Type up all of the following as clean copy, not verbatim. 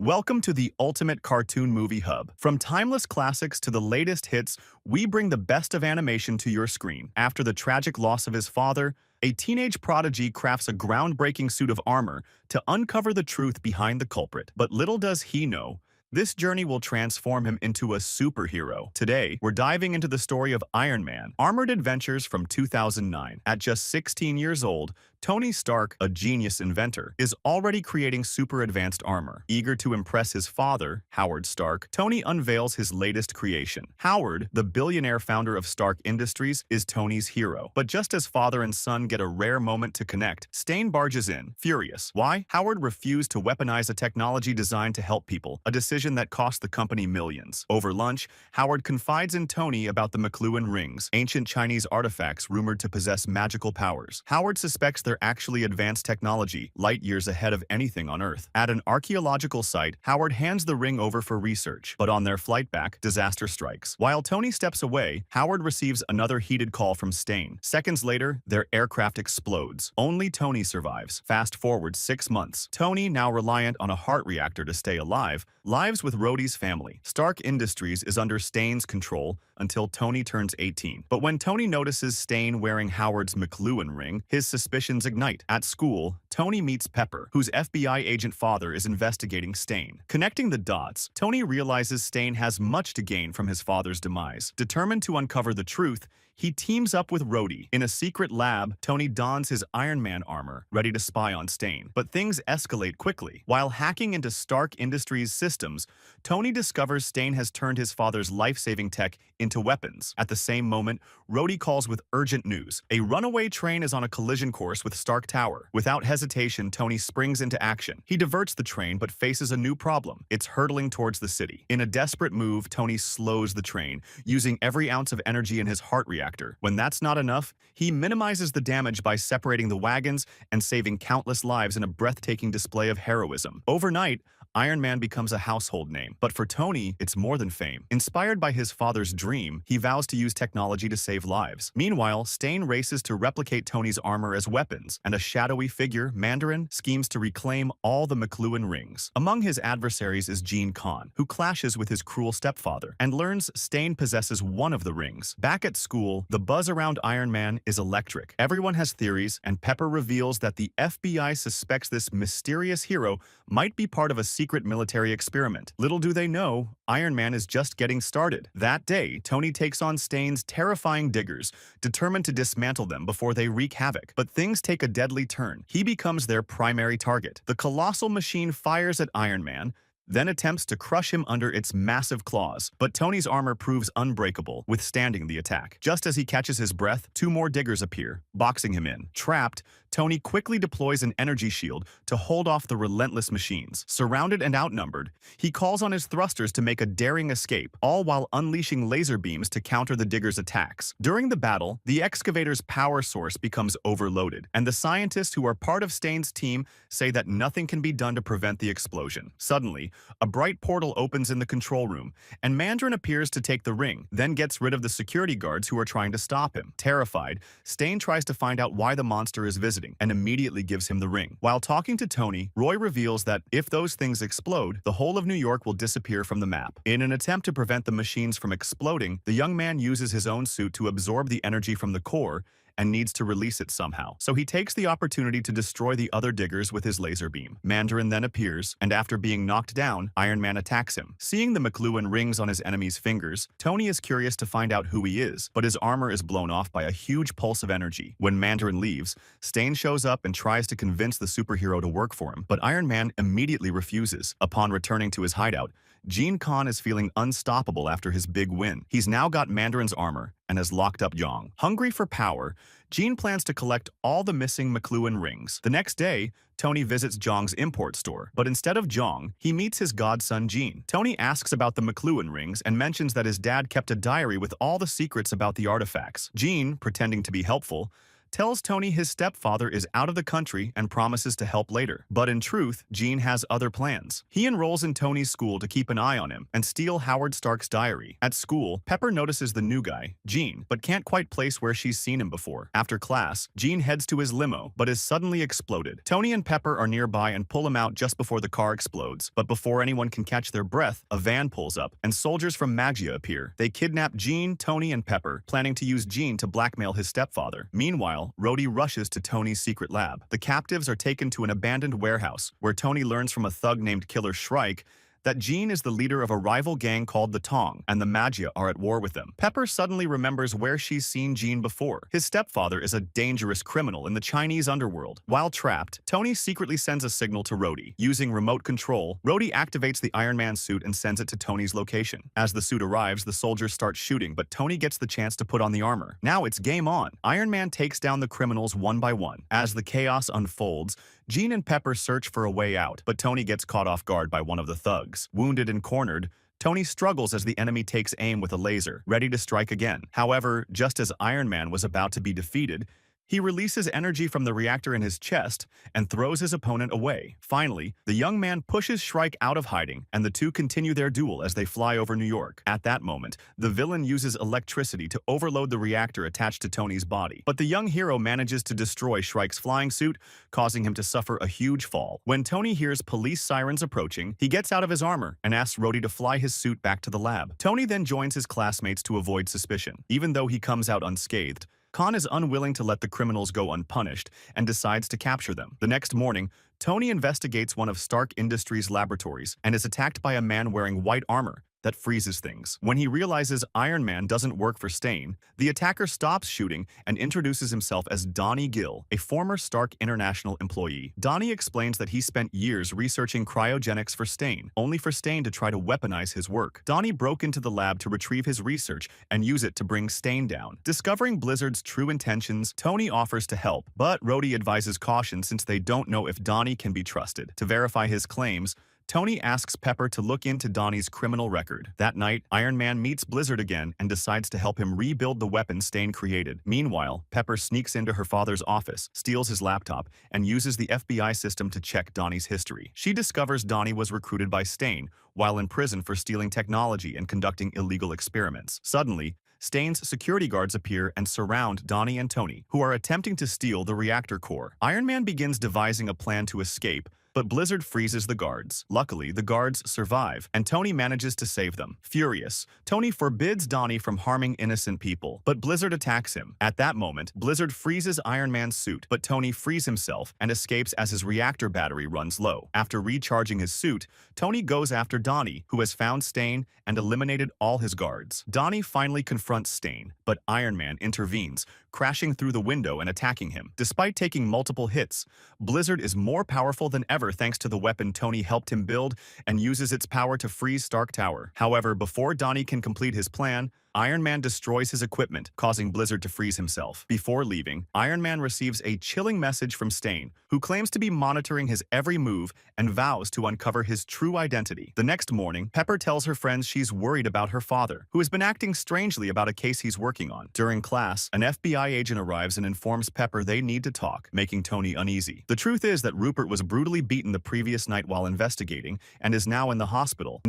Welcome to the Ultimate Cartoon Movie Hub. From timeless classics to the latest hits, we bring the best of animation to your screen. After the tragic loss of his father, a teenage prodigy crafts a groundbreaking suit of armor to uncover the truth behind the culprit. But little does he know, this journey will transform him into a superhero. Today, we're diving into the story of Iron Man, Armored Adventures from 2009. At just 16 years old, Tony Stark, a genius inventor, is already creating super advanced armor. Eager to impress his father, Howard Stark, Tony unveils his latest creation. Howard, the billionaire founder of Stark Industries, is Tony's hero. But just as father and son get a rare moment to connect, Stane barges in, furious. Why? Howard refused to weaponize a technology designed to help people, a decision that cost the company millions. Over lunch, Howard confides in Tony about the McLuhan rings, ancient Chinese artifacts rumored to possess magical powers. Howard suspects they're actually advanced technology, light years ahead of anything on Earth. At an archaeological site, Howard hands the ring over for research, but on their flight back, disaster strikes. While Tony steps away, Howard receives another heated call from Stane. Seconds later, their aircraft explodes. Only Tony survives. Fast forward 6 months. Tony, now reliant on a heart reactor to stay alive, lives with Rhodey's family. Stark Industries is under Stane's control until Tony turns 18. But when Tony notices Stane wearing Howard's McLuhan ring, his suspicions ignite. At school, Tony meets Pepper, whose FBI agent father is investigating Stane. Connecting the dots, Tony realizes Stane has much to gain from his father's demise. Determined to uncover the truth, he teams up with Rhodey. In a secret lab, Tony dons his Iron Man armor, ready to spy on Stane. But things escalate quickly. While hacking into Stark Industries' systems, Tony discovers Stane has turned his father's life-saving tech into weapons. At the same moment, Rhodey calls with urgent news. A runaway train is on a collision course with Stark Tower. Without hesitation, Tony springs into action. He diverts the train but faces a new problem. It's hurtling towards the city. In a desperate move, Tony slows the train, using every ounce of energy in his heart reactor. When that's not enough, he minimizes the damage by separating the wagons and saving countless lives in a breathtaking display of heroism. Overnight, Iron Man becomes a household name. But for Tony, it's more than fame. Inspired by his father's dream, he vows to use technology to save lives. Meanwhile, Stane races to replicate Tony's armor as weapons, and a shadowy figure, Mandarin, schemes to reclaim all the McLuhan rings. Among his adversaries is Gene Khan, who clashes with his cruel stepfather, and learns Stane possesses one of the rings. Back at school, the buzz around Iron Man is electric. Everyone has theories, and Pepper reveals that the FBI suspects this mysterious hero might be part of a secret military experiment. Little do they know, Iron Man is just getting started. That day, Tony takes on Stane's terrifying diggers, determined to dismantle them before they wreak havoc. But things take a deadly turn. He becomes their primary target. The colossal machine fires at Iron Man, then attempts to crush him under its massive claws. But Tony's armor proves unbreakable, withstanding the attack. Just as he catches his breath, 2 more diggers appear, boxing him in. Trapped, Tony quickly deploys an energy shield to hold off the relentless machines. Surrounded and outnumbered, he calls on his thrusters to make a daring escape, all while unleashing laser beams to counter the diggers' attacks. During the battle, the excavator's power source becomes overloaded, and the scientists who are part of Stane's team say that nothing can be done to prevent the explosion. Suddenly, a bright portal opens in the control room, and Mandarin appears to take the ring, then gets rid of the security guards who are trying to stop him. Terrified, Stane tries to find out why the monster is visiting, and immediately gives him the ring. While talking to Tony, Roy reveals that if those things explode, the whole of New York will disappear from the map. In an attempt to prevent the machines from exploding, the young man uses his own suit to absorb the energy from the core and needs to release it somehow. So he takes the opportunity to destroy the other diggers with his laser beam. Mandarin then appears, and after being knocked down, Iron Man attacks him. Seeing the McLuhan rings on his enemy's fingers, Tony is curious to find out who he is, but his armor is blown off by a huge pulse of energy. When Mandarin leaves, Stane shows up and tries to convince the superhero to work for him, but Iron Man immediately refuses. Upon returning to his hideout, Gene Khan is feeling unstoppable after his big win. He's now got Mandarin's armor and has locked up Zhong. Hungry for power, Gene plans to collect all the missing McLuhan rings. The next day, Tony visits Zhong's import store, but instead of Zhong, he meets his godson Gene. Tony asks about the McLuhan rings and mentions that his dad kept a diary with all the secrets about the artifacts. Gene, pretending to be helpful, tells Tony his stepfather is out of the country and promises to help later. But in truth, Gene has other plans. He enrolls in Tony's school to keep an eye on him and steal Howard Stark's diary. At school, Pepper notices the new guy, Gene, but can't quite place where she's seen him before. After class, Gene heads to his limo, but is suddenly exploded. Tony and Pepper are nearby and pull him out just before the car explodes. But before anyone can catch their breath, a van pulls up, and soldiers from Magia appear. They kidnap Gene, Tony, and Pepper, planning to use Gene to blackmail his stepfather. Meanwhile, Rhodey rushes to Tony's secret lab. The captives are taken to an abandoned warehouse, where Tony learns from a thug named Killer Shrike that Gene is the leader of a rival gang called the Tong, and the Magia are at war with them. Pepper suddenly remembers where she's seen Gene before. His stepfather is a dangerous criminal in the Chinese underworld. While trapped, Tony secretly sends a signal to Rhodey. Using remote control, Rhodey activates the Iron Man suit and sends it to Tony's location. As the suit arrives, the soldiers start shooting, but Tony gets the chance to put on the armor. Now it's game on. Iron Man takes down the criminals one by one. As the chaos unfolds, Gene and Pepper search for a way out, but Tony gets caught off guard by one of the thugs. Wounded and cornered, Tony struggles as the enemy takes aim with a laser, ready to strike again. However, just as Iron Man was about to be defeated, he releases energy from the reactor in his chest and throws his opponent away. Finally, the young man pushes Shrike out of hiding, and the two continue their duel as they fly over New York. At that moment, the villain uses electricity to overload the reactor attached to Tony's body. But the young hero manages to destroy Shrike's flying suit, causing him to suffer a huge fall. When Tony hears police sirens approaching, he gets out of his armor and asks Rhodey to fly his suit back to the lab. Tony then joins his classmates to avoid suspicion. Even though he comes out unscathed, Khan is unwilling to let the criminals go unpunished and decides to capture them. The next morning, Tony investigates one of Stark Industries' laboratories and is attacked by a man wearing white armor that freezes things. When he realizes Iron Man doesn't work for Stane, the attacker stops shooting and introduces himself as Donnie Gill, a former Stark International employee. Donnie explains that he spent years researching cryogenics for Stane, only for Stane to try to weaponize his work. Donnie broke into the lab to retrieve his research and use it to bring Stane down. Discovering Blizzard's true intentions, Tony offers to help, but Rhodey advises caution since they don't know if Donnie can be trusted. To verify his claims, Tony asks Pepper to look into Donnie's criminal record. That night, Iron Man meets Blizzard again and decides to help him rebuild the weapon Stane created. Meanwhile, Pepper sneaks into her father's office, steals his laptop, and uses the FBI system to check Donnie's history. She discovers Donnie was recruited by Stane while in prison for stealing technology and conducting illegal experiments. Suddenly, Stane's security guards appear and surround Donnie and Tony, who are attempting to steal the reactor core. Iron Man begins devising a plan to escape, but Blizzard freezes the guards. Luckily, the guards survive, and Tony manages to save them. Furious, Tony forbids Donnie from harming innocent people, but Blizzard attacks him. At that moment, Blizzard freezes Iron Man's suit, but Tony frees himself and escapes as his reactor battery runs low. After recharging his suit, Tony goes after Donnie, who has found Stane and eliminated all his guards. Donnie finally confronts Stane, but Iron Man intervenes, crashing through the window and attacking him. Despite taking multiple hits, Blizzard is more powerful than ever thanks to the weapon Tony helped him build and uses its power to freeze Stark Tower. However, before Donnie can complete his plan, Iron Man destroys his equipment, causing Blizzard to freeze himself. Before leaving, Iron Man receives a chilling message from Stane, who claims to be monitoring his every move and vows to uncover his true identity. The next morning, Pepper tells her friends she's worried about her father, who has been acting strangely about a case he's working on. During class, an FBI agent arrives and informs Pepper they need to talk, making Tony uneasy. The truth is that Rupert was brutally beaten the previous night while investigating and is now in the hospital.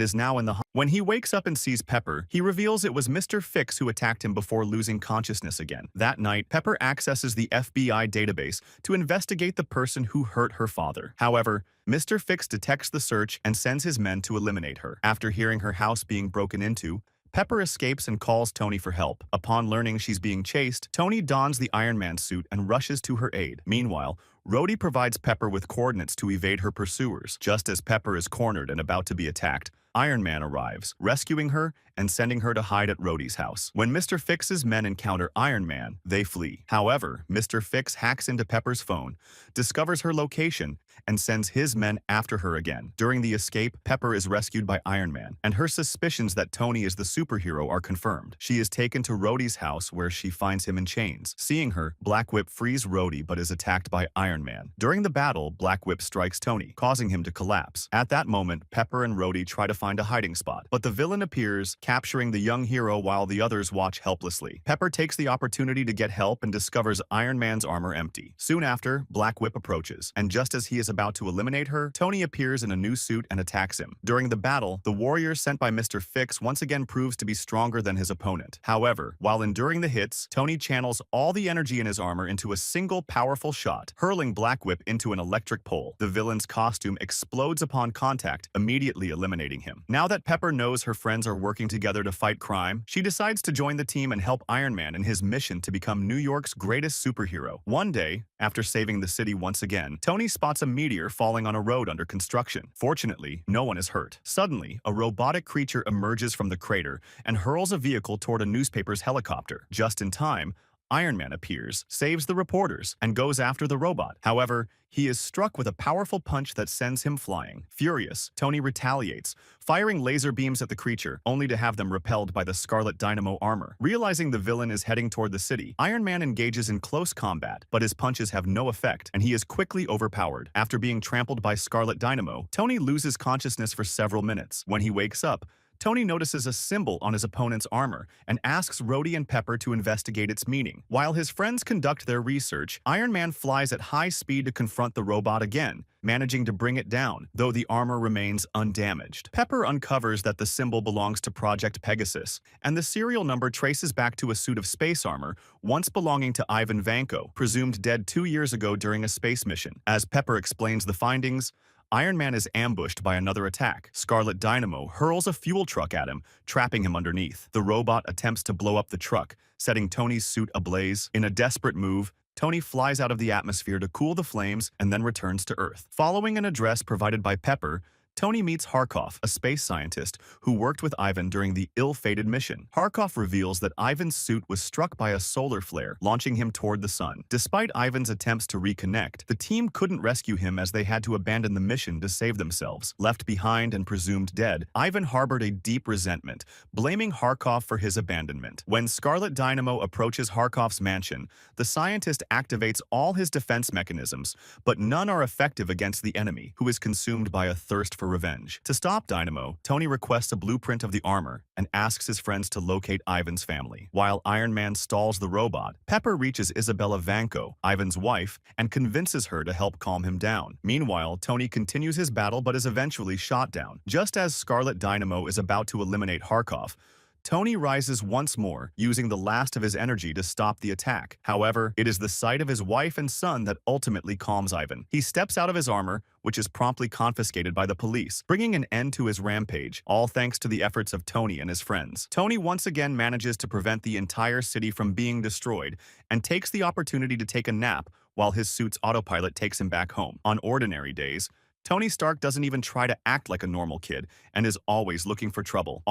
When he wakes up and sees Pepper, he reveals it was Mr. Fix who attacked him before losing consciousness again. That night, Pepper accesses the FBI database to investigate the person who hurt her father. However, Mr. Fix detects the search and sends his men to eliminate her. After hearing her house being broken into, Pepper escapes and calls Tony for help. Upon learning she's being chased, Tony dons the Iron Man suit and rushes to her aid. Meanwhile, Rhodey provides Pepper with coordinates to evade her pursuers. Just as Pepper is cornered and about to be attacked, Iron Man arrives, rescuing her and sending her to hide at Rhodey's house. When Mr. Fix's men encounter Iron Man, they flee. However, Mr. Fix hacks into Pepper's phone, discovers her location, and sends his men after her again. During the escape, Pepper is rescued by Iron Man, and her suspicions that Tony is the superhero are confirmed. She is taken to Rhodey's house where she finds him in chains. Seeing her, Black Whip frees Rhodey but is attacked by Iron Man. During the battle, Black Whip strikes Tony, causing him to collapse. At that moment, Pepper and Rhodey try to find a hiding spot. But the villain appears, capturing the young hero while the others watch helplessly. Pepper takes the opportunity to get help and discovers Iron Man's armor empty. Soon after, Black Whip approaches, and just as he is about to eliminate her, Tony appears in a new suit and attacks him. During the battle, the warrior sent by Mr. Fix once again proves to be stronger than his opponent. However, while enduring the hits, Tony channels all the energy in his armor into a single powerful shot, hurling Black Whip into an electric pole. The villain's costume explodes upon contact, immediately eliminating him. Now that Pepper knows her friends are working together to fight crime, she decides to join the team and help Iron Man in his mission to become New York's greatest superhero. One day, after saving the city once again, Tony spots a meteor falling on a road under construction. Fortunately, no one is hurt. Suddenly, a robotic creature emerges from the crater and hurls a vehicle toward a newspaper's helicopter. Just in time, Iron Man appears, saves the reporters, and goes after the robot. However, he is struck with a powerful punch that sends him flying. Furious, Tony retaliates, firing laser beams at the creature, only to have them repelled by the Scarlet Dynamo armor. Realizing the villain is heading toward the city, Iron Man engages in close combat, but his punches have no effect, and he is quickly overpowered. After being trampled by Scarlet Dynamo, Tony loses consciousness for several minutes. When he wakes up, Tony notices a symbol on his opponent's armor and asks Rhodey and Pepper to investigate its meaning. While his friends conduct their research, Iron Man flies at high speed to confront the robot again, managing to bring it down, though the armor remains undamaged. Pepper uncovers that the symbol belongs to Project Pegasus, and the serial number traces back to a suit of space armor once belonging to Ivan Vanko, presumed dead 2 years ago during a space mission. As Pepper explains the findings, Iron Man is ambushed by another attack. Scarlet Dynamo hurls a fuel truck at him, trapping him underneath. The robot attempts to blow up the truck, setting Tony's suit ablaze. In a desperate move, Tony flies out of the atmosphere to cool the flames and then returns to Earth. Following an address provided by Pepper, Tony meets Harkov, a space scientist who worked with Ivan during the ill-fated mission. Harkov reveals that Ivan's suit was struck by a solar flare, launching him toward the sun. Despite Ivan's attempts to reconnect, the team couldn't rescue him as they had to abandon the mission to save themselves. Left behind and presumed dead, Ivan harbored a deep resentment, blaming Harkov for his abandonment. When Scarlet Dynamo approaches Harkov's mansion, the scientist activates all his defense mechanisms, but none are effective against the enemy, who is consumed by a thirst for revenge. To stop Dynamo, Tony requests a blueprint of the armor and asks his friends to locate Ivan's family. While Iron Man stalls the robot, Pepper reaches Isabella Vanko, Ivan's wife, and convinces her to help calm him down. Meanwhile, Tony continues his battle but is eventually shot down. Just as Scarlet Dynamo is about to eliminate Harkov, Tony rises once more, using the last of his energy to stop the attack. However, it is the sight of his wife and son that ultimately calms Ivan. He steps out of his armor, which is promptly confiscated by the police, bringing an end to his rampage, all thanks to the efforts of Tony and his friends. Tony once again manages to prevent the entire city from being destroyed and takes the opportunity to take a nap while his suit's autopilot takes him back home. On ordinary days, Tony Stark doesn't even try to act like a normal kid and is always looking for trouble,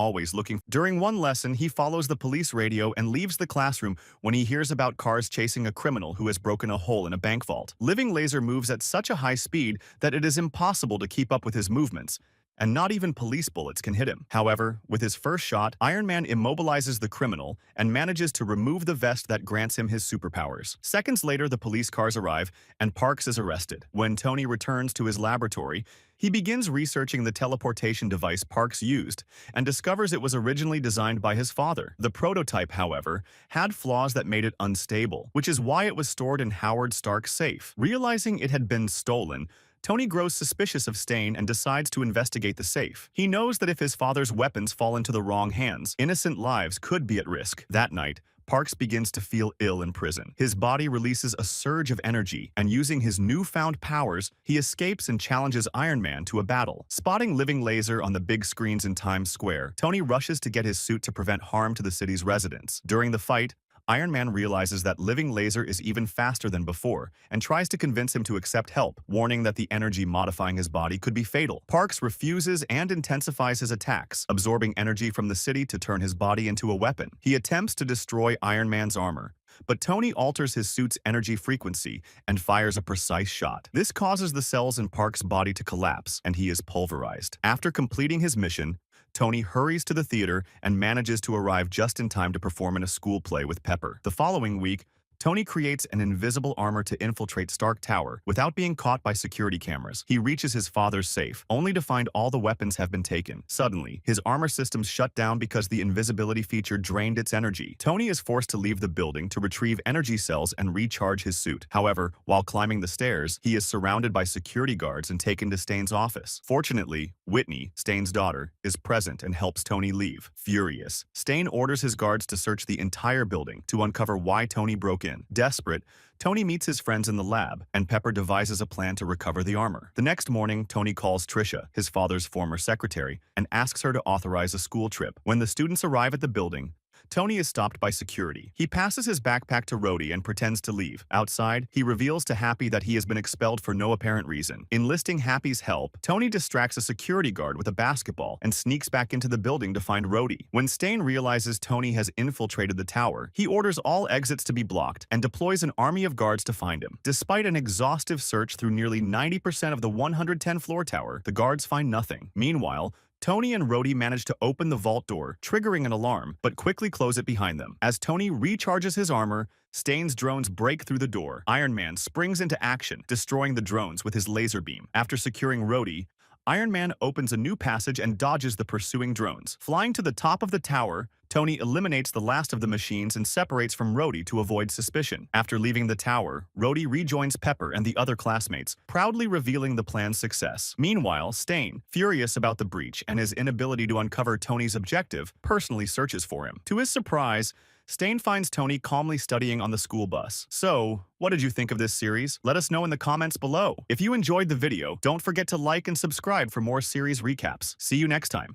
During one lesson, he follows the police radio and leaves the classroom when he hears about cars chasing a criminal who has broken a hole in a bank vault. Living Laser moves at such a high speed that it is impossible to keep up with his movements, and not even police bullets can hit him. However, with his first shot, Iron Man immobilizes the criminal and manages to remove the vest that grants him his superpowers. Seconds later, the police cars arrive, and Parks is arrested. When Tony returns to his laboratory, he begins researching the teleportation device Parks used and discovers it was originally designed by his father. The prototype, however, had flaws that made it unstable, which is why it was stored in Howard Stark's safe. Realizing it had been stolen, Tony grows suspicious of Stane and decides to investigate the safe. He knows that if his father's weapons fall into the wrong hands, innocent lives could be at risk. That night, Parks begins to feel ill in prison. His body releases a surge of energy, and using his newfound powers, he escapes and challenges Iron Man to a battle. Spotting Living Laser on the big screens in Times Square, Tony rushes to get his suit to prevent harm to the city's residents. During the fight, Iron Man realizes that Living Laser is even faster than before and tries to convince him to accept help, warning that the energy modifying his body could be fatal. Parks refuses and intensifies his attacks, absorbing energy from the city to turn his body into a weapon. He attempts to destroy Iron Man's armor, but Tony alters his suit's energy frequency and fires a precise shot. This causes the cells in Parks' body to collapse, and he is pulverized. After completing his mission, Tony hurries to the theater and manages to arrive just in time to perform in a school play with Pepper. The following week, Tony creates an invisible armor to infiltrate Stark Tower without being caught by security cameras. He reaches his father's safe, only to find all the weapons have been taken. Suddenly, his armor systems shut down because the invisibility feature drained its energy. Tony is forced to leave the building to retrieve energy cells and recharge his suit. However, while climbing the stairs, he is surrounded by security guards and taken to Stane's office. Fortunately, Whitney, Stane's daughter, is present and helps Tony leave. Furious, Stane orders his guards to search the entire building to uncover why Tony broke in. Desperate, Tony meets his friends in the lab, and Pepper devises a plan to recover the armor. The next morning, Tony calls Trisha, his father's former secretary, and asks her to authorize a school trip. When the students arrive at the building, Tony is stopped by security. He passes his backpack to Rhodey and pretends to leave. Outside, he reveals to Happy that he has been expelled for no apparent reason. Enlisting Happy's help, Tony distracts a security guard with a basketball and sneaks back into the building to find Rhodey. When Stane realizes Tony has infiltrated the tower, he orders all exits to be blocked and deploys an army of guards to find him. Despite an exhaustive search through nearly 90% of the 110-floor tower, the guards find nothing. Meanwhile, Tony and Rhodey manage to open the vault door, triggering an alarm, but quickly close it behind them. As Tony recharges his armor, Stane's drones break through the door. Iron Man springs into action, destroying the drones with his laser beam. After securing Rhodey, Iron Man opens a new passage and dodges the pursuing drones. Flying to the top of the tower, Tony eliminates the last of the machines and separates from Rhodey to avoid suspicion. After leaving the tower, Rhodey rejoins Pepper and the other classmates, proudly revealing the plan's success. Meanwhile, Stane, furious about the breach and his inability to uncover Tony's objective, personally searches for him. To his surprise, Stane finds Tony calmly studying on the school bus. So, what did you think of this series? Let us know in the comments below. If you enjoyed the video, don't forget to like and subscribe for more series recaps. See you next time.